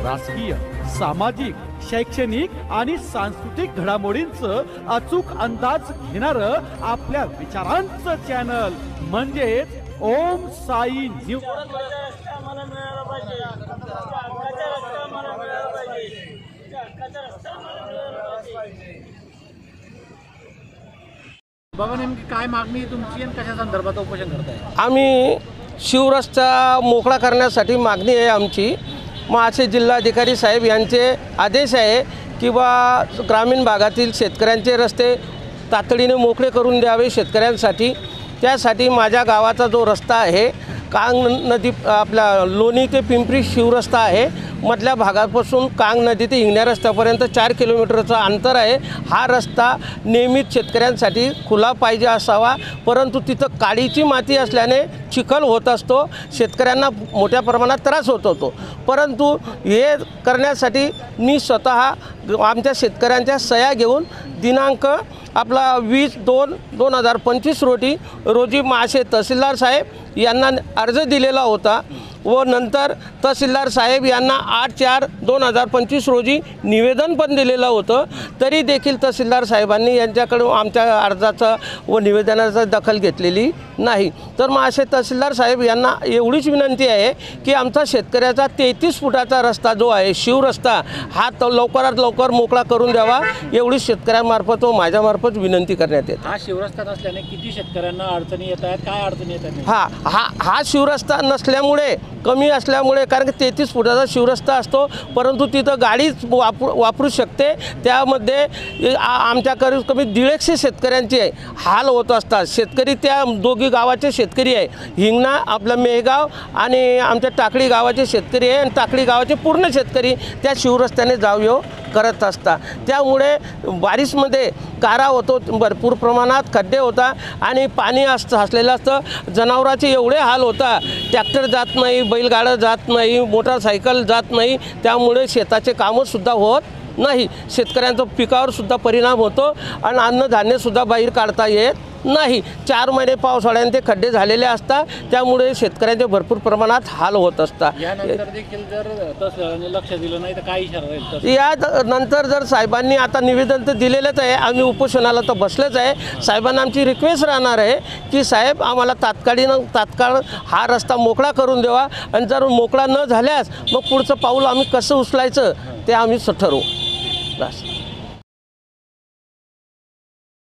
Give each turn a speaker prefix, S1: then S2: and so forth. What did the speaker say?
S1: राजकीय, सामाजिक, शैक्षणिक आणि सांस्कृतिक घडामोडींचं अचूक अंदाज घेणारं आपल्या विचारांचं चॅनल म्हणजेच ओम साई न्यूज।
S2: बाबा नेमकी काय मागणी आहे तुमची आणि कशा संदर्भात उपोषण करताय?
S3: आम्ही शिवरस्ता मोकळा करण्यासाठी मागणी आहे आमची। मग असे जिल्हाधिकारी साहेब यांचे आदेश आहे की बा ग्रामीण भागातील शेतकऱ्यांचे रस्ते तातडीने मोकळे करून द्यावे शेतकऱ्यांसाठी। त्यासाठी माझ्या गावाचा जो रस्ता आहे कांग नदी आपला लोणी ते पिंपरी शिवरस्ता आहे, मधल्या भागापासून कांग नदी ते हिंगण्या रस्त्यापर्यंत 4 किलोमीटरचं अंतर आहे। हा रस्ता नेहमीच शेतकऱ्यांसाठी खुला पाहिजे असावा, परंतु तिथं काळीची माती असल्याने चिखल होत असतो, शेतकऱ्यांना मोठ्या प्रमाणात त्रास होत होतो। परंतु हे करण्यासाठी मी स्वतः आमच्या शेतकऱ्यांच्या सह्या घेऊन दिनांक आपला 20/2/2025 रोजी मासे तहसीलदार साहेब यांना अर्ज दिलेला होता व नंतर तहसीलदार साहेब यांना 8/4/2025 रोजी निवेदन पण दिलेलं होतं। तरी देखील तहसीलदार साहेबांनी यांच्याकडून आमच्या अर्जाचा व निवेदनाचा दखल घेतलेली नाही। तर मग असे तहसीलदार साहेब यांना एवढीच विनंती आहे की आमचा शेतकऱ्याचा 33 फुटाचा रस्ता जो आहे शिवरस्ता हा लवकरात लवकर मोकळा करून द्यावा, एवढी शेतकऱ्यांमार्फत व माझ्यामार्फत विनंती करण्यात येते।
S2: हा शिवरस्ता नसल्याने किती शेतकऱ्यांना अडचणी येत आहेत, काय अडचणी येत आहेत?
S3: हा शिवरस्ता नसल्यामुळे कमी असल्यामुळे, कारण की 33 फुटाचा शिवरस्ता असतो परंतु तिथं गाडीच वापरू शकते, त्यामध्ये आमच्याकडे कमी 150 शेतकऱ्यांचे हाल होत असतात। शेतकरी त्या दोघी गावाचे शेतकरी आहे, हिंगणा आपलं मेहगाव आणि आमच्या टाकळी गावाचे शेतकरी आहे, आणि टाकळी गावाचे पूर्ण शेतकरी त्या शिवरस्त्याने जाव येऊ करत असतात। त्यामुळे बारिशमध्ये कारा होतो, भरपूर प्रमाणात खड्डे होता आणि पाणी असलेलं असतं, जनावरांचे एवढे हाल होता, ट्रॅक्टर जात नाही, बैलगाडा जात नाही, मोटारसायकल जात नाही, त्यामुळे शेताचे कामंसुद्धा होत नाही, शेतकऱ्यांचा पिकावर सुद्धा परिणाम होतो आणि अन्नधान्यसुद्धा बाहेर काढता येत नाही। 4 महिने पावसाळ्याने ते खड्डे झालेले असतात, त्यामुळे शेतकऱ्यांचे भरपूर प्रमाणात हाल होत असतात।
S2: यानंतर देखील जर तसं लक्ष दिलं नाही तर काय इशारा राहील?
S3: यानंतर जर साहेबांनी आता निवेदन तर दिलेलंच आहे, आम्ही उपोषणाला तर बसलेच आहे। साहेबांना आमची रिक्वेस्ट राहणार आहे की साहेब आम्हाला तात्काळ हा रस्ता मोकळा करून द्यावा, आणि जर मोकळा न झाल्यास मग पुढचं पाऊल आम्ही कसं उचलायचं ते आम्ही ठरवू बस।